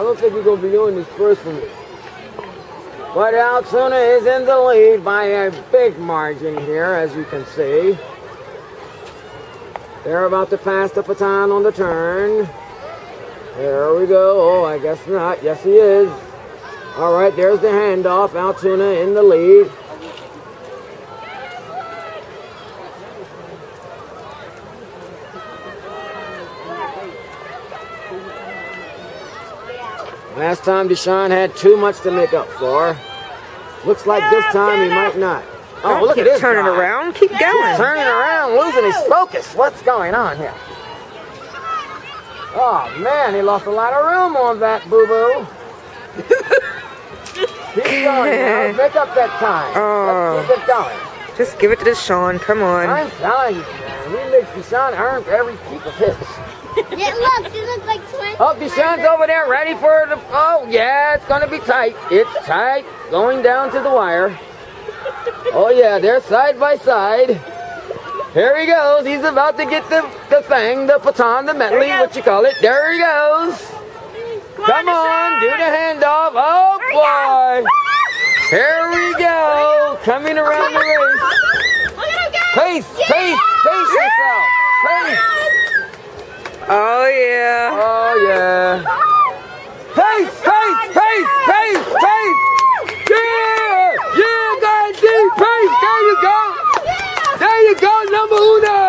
don't think he's going to be doing this first one. But Altoona is in the lead by a big margin here, as you can see. They're about to pass the baton on the turn. There we go. Oh, I guess not. Yes, he is. All right, there's the handoff. Altoona in the lead. Last time Deshaun had too much to make up for. Looks like this time he might not. Oh, look at this turning guy. around. Keep going. He's turning around, losing his focus. What's going on here? Oh, man, he lost a lot of room on that, boo-boo. Keep going now. Make up that time. Let's keep it going. Just give it to Deshaun. Come on. I'm telling you, man. He makes Deshaun earn every peep of his. Yeah, look, it looks like 20. Oh, Deshaun's over there ready for the... Oh, yeah, it's going to be tight. It's tight. Going down to the wire. Oh, yeah, they're side by side. Here he goes. He's about to get the thing, the baton, the medley, what you call it. There he goes. Come on, do the handoff. Oh, boy. Here we go. Coming around the race. Pace, pace, pace yourself. Pace. Oh, yeah. Oh, yeah. Pace, pace, pace, pace, pace. Yeah, yeah, guys, pace. There you go. There you go, number uno.